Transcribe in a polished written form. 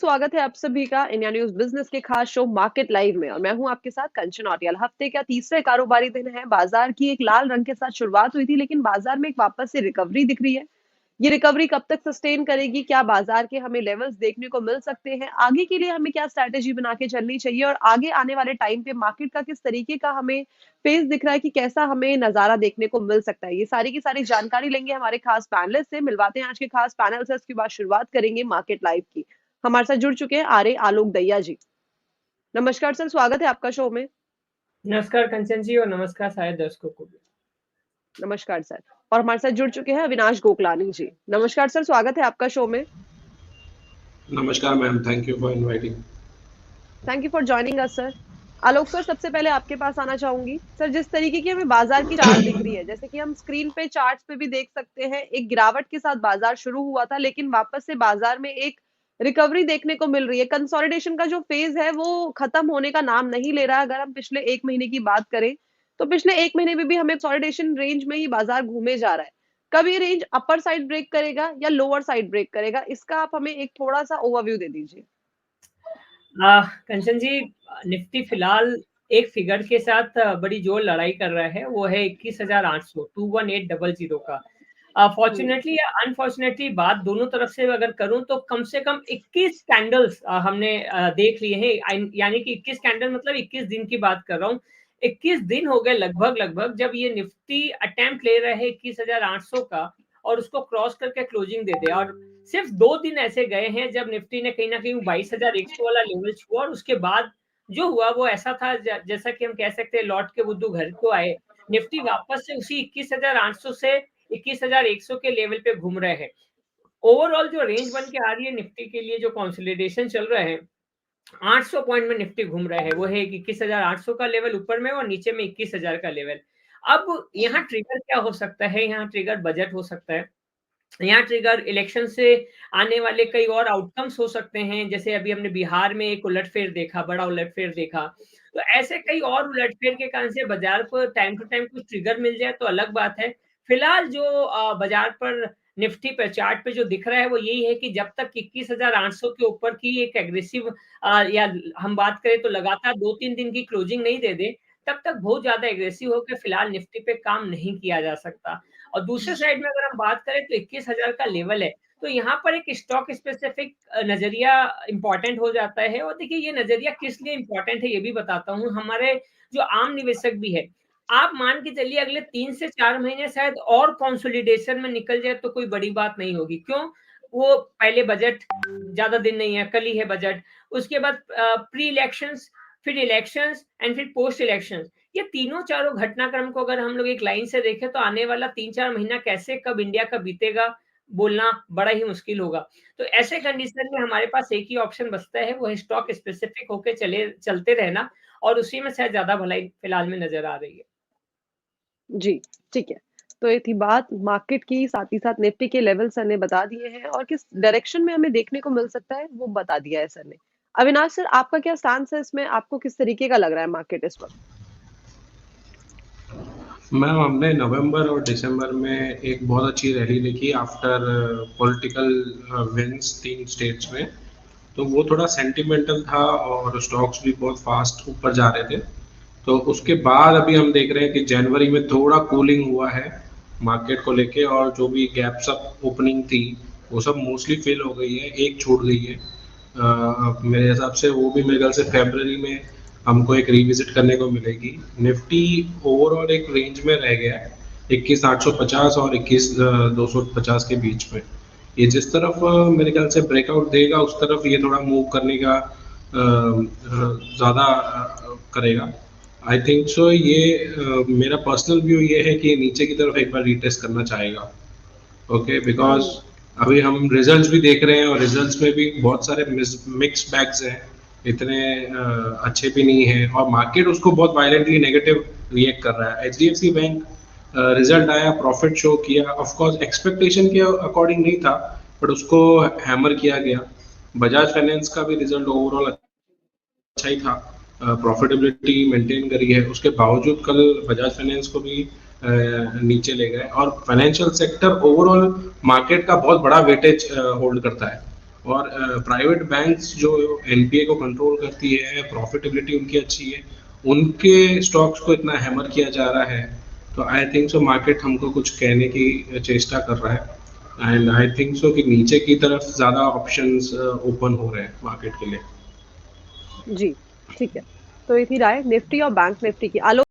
स्वागत है आप सभी का इंडिया न्यूज बिजनेस के खास शो मार्केट लाइव में। और मैं हूं आपके साथ कंचन औटियाल। हफ्ते का तीसरे कारोबारी दिन है। बाजार की एक लाल रंग के साथ शुरुआत हुई थी, लेकिन बाजार में एक वापस से रिकवरी दिख रही है। ये रिकवरी कब तक सस्टेन करेगी? क्या बाजार के हमें लेवल्स देखने को मिल सकते हैं? आगे के लिए हमें क्या स्ट्रैटेजी बना के चलनी चाहिए और आगे आने वाले टाइम पे मार्केट का किस तरीके का हमें फेस दिख रहा है कि कैसा हमें नजारा देखने को मिल सकता है? ये सारी की सारी जानकारी लेंगे हमारे खास पैनलिस्ट से। मिलवाते हैं आज के खास पैनल से, उसके बाद शुरुआत करेंगे मार्केट लाइव की। हमारे साथ जुड़ चुके हैं आर्य आलोक दहिया जी। नमस्कार सर, स्वागत है आपका शो में। नमस्कार कंचन जी और नमस्कार सारे दर्शकों को भी। नमस्कार सर। और हमारे साथ जुड़ चुके हैं अविनाश गोकलानी जी। नमस्कार सर, स्वागत है आपका शो में। नमस्कार ma'am, thank you for inviting. Thank you for joining us sir. Alok sir, सबसे पहले आपके पास आना चाहूंगी। सर, जिस तरीके की हमें बाजार की चार्ट दिख रही है, जैसे कि हम स्क्रीन पे चार्ट्स पे भी देख सकते हैं, एक गिरावट के साथ बाजार शुरू हुआ था, लेकिन वापस से बाजार में एक रिकवरी देखने को मिल रही है। कंसोलिडेशन का जो फेज है वो खत्म होने का नाम नहीं ले रहा। अगर हम पिछले एक महीने की बात करें तो पिछले एक महीने में भी हमें कंसोलिडेशन रेंज में ही बाजार घूमे जा रहा है। कब ये रेंज अपर साइड ब्रेक करेगा या लोअर साइड ब्रेक करेगा, इसका आप हमें एक थोड़ा सा ओवरव्यू दे दीजिए। कंचन जी, निफ्टी फिलहाल एक फिगर के साथ बड़ी जोर लड़ाई कर रहा है, वो है 21,800 21800 का। फॉर्चुनेटली या अनफॉर्चुनेटली बात दोनों तरफ से अगर करूं तो कम से कम 21 कैंडल्स हमने देख लिए हैं। यानी कि 21 कैंडल मतलब 21 दिन की बात कर रहा हूं। 21 दिन हो गए लगभग जब ये निफ्टी अटेम्प्ट ले रहे हैं 21,800 का और उसको क्रॉस करके क्लोजिंग दे दे। और सिर्फ 2 दिन ऐसे गए हैं जब निफ्टी ने कहीं ना कहीं 22,100 वाला लेवल छुआ और उसके बाद जो हुआ वो ऐसा था जैसा कि हम कह सकते हैं लौट के बुद्धू घर को आए। निफ्टी वापस से उसी 21,800 से 21,100 के लेवल पे घूम रहे हैं। ओवरऑल जो रेंज बन के आ रही है निफ्टी के लिए, जो कंसोलिडेशन चल रहा है, 800 पॉइंट में निफ्टी घूम रहे हैं, वो है 21,800 का लेवल ऊपर में और नीचे में 21,000 का लेवल। अब यहाँ ट्रिगर क्या हो सकता है? यहाँ ट्रिगर बजट हो सकता है, यहाँ ट्रिगर इलेक्शन से आने वाले कई और आउटकम्स हो सकते हैं। जैसे अभी हमने बिहार में एक उलटफेर देखा, बड़ा उलटफेर देखा। तो ऐसे कई और उलटफेर के कारण से बाजार पर टाइम टू टाइम कुछ ट्रिगर मिल जाए तो अलग बात है। फिलहाल जो बाजार पर निफ्टी पे चार्ट पे जो दिख रहा है वो यही है कि जब तक 21,800 के ऊपर की एक एग्रेसिव या हम बात करें तो लगातार 2-3 दिन की क्लोजिंग नहीं दे दे, तब तक बहुत ज्यादा एग्रेसिव होकर फिलहाल निफ्टी पे काम नहीं किया जा सकता। और दूसरे साइड में अगर हम बात करें तो 21,000 का लेवल है, तो यहाँ पर एक स्टॉक स्पेसिफिक नजरिया इंपॉर्टेंट हो जाता है। और देखिए ये नजरिया किस लिए इंपॉर्टेंट है ये भी बताता हूँ। हमारे जो आम निवेशक भी है, आप मान के चलिए अगले 3 से 4 महीने शायद और कंसोलिडेशन में निकल जाए तो कोई बड़ी बात नहीं होगी। क्यों? वो पहले बजट ज्यादा दिन नहीं है, कल ही है बजट, उसके बाद प्री इलेक्शंस, फिर इलेक्शंस एंड फिर पोस्ट इलेक्शंस। ये तीनों चारों घटनाक्रम को अगर हम लोग एक लाइन से देखें तो आने वाला 3-4 महीना कैसे कब इंडिया का बीतेगा बोलना बड़ा ही मुश्किल होगा। तो ऐसे कंडीशन में हमारे पास एक ही ऑप्शन बचता है, वो है स्टॉक स्पेसिफिक होके चलते रहना, और उसी में शायद ज्यादा भलाई फिलहाल में नजर आ रही है। जी, ठीक है। तो ये थी बात मार्केट की, साथ ही साथ निफ्टी के लेवल सर ने बता दिए हैं और किस डायरेक्शन में हमें देखने को मिल सकता है वो बता दिया है सर ने। अविनाश सर, आपका क्या स्टांस है इसमें? आपको किस तरीके का लग रहा है मार्केट इस वक्त? मैम, हमने नवंबर और दिसंबर में एक बहुत अच्छी रैली देखी आफ्टर पॉलिटिकल विंस 3 स्टेट्स में। तो वो थोड़ा सेंटिमेंटल था और स्टॉक्स भी बहुत फास्ट ऊपर जा रहे थे। तो उसके बाद अभी हम देख रहे हैं कि जनवरी में थोड़ा कूलिंग हुआ है मार्केट को लेके, और जो भी गैप्स अप ओपनिंग थी वो सब मोस्टली फिल हो गई है, एक छूट गई है। मेरे हिसाब से वो भी मेरे ख्याल से फरवरी में हमको एक रिविजिट करने को मिलेगी। निफ्टी ओवरऑल एक रेंज में रह गया है 21,850 और 21,250 के बीच में। ये जिस तरफ मेरे ख्याल से ब्रेकआउट देगा उस तरफ ये थोड़ा मूव करने का ज़्यादा करेगा। आई थिंक सो ये मेरा पर्सनल व्यू ये है कि नीचे की तरफ एक बार रीटेस्ट करना चाहेगा। ओके, बिकॉज अभी हम रिजल्ट्स भी देख रहे हैं और रिजल्ट्स में भी बहुत सारे मिक्स बैग्स हैं, इतने अच्छे भी नहीं है और मार्केट उसको बहुत वायलेंटली नेगेटिव रिएक्ट कर रहा है। एचडीएफसी बैंक रिजल्ट आया, प्रॉफिट शो किया, ऑफ कोर्स एक्सपेक्टेशन के अकॉर्डिंग नहीं था बट उसको हैमर किया गया। बजाज फाइनेंस का भी रिजल्ट ओवरऑल अच्छा ही था, प्रॉफिटेबिलिटी मेंटेन करी है, उसके बावजूद कल बजाज फाइनेंस को भी नीचे ले गए। और फाइनेंशियल सेक्टर ओवरऑल मार्केट का बहुत बड़ा वेटेज होल्ड करता है, और प्राइवेट बैंक्स जो एनपीए को कंट्रोल करती है, प्रॉफिटेबिलिटी उनकी अच्छी है, उनके स्टॉक्स को इतना हैमर किया जा रहा है। तो आई थिंक सो मार्केट हमको कुछ कहने की चेष्टा कर रहा है, एंड आई थिंक सो कि नीचे की तरफ ज़्यादा ऑप्शंस ओपन हो रहे हैं मार्केट के लिए। जी, ठीक है। तो ये थी राय निफ्टी और बैंक निफ्टी की। आलोक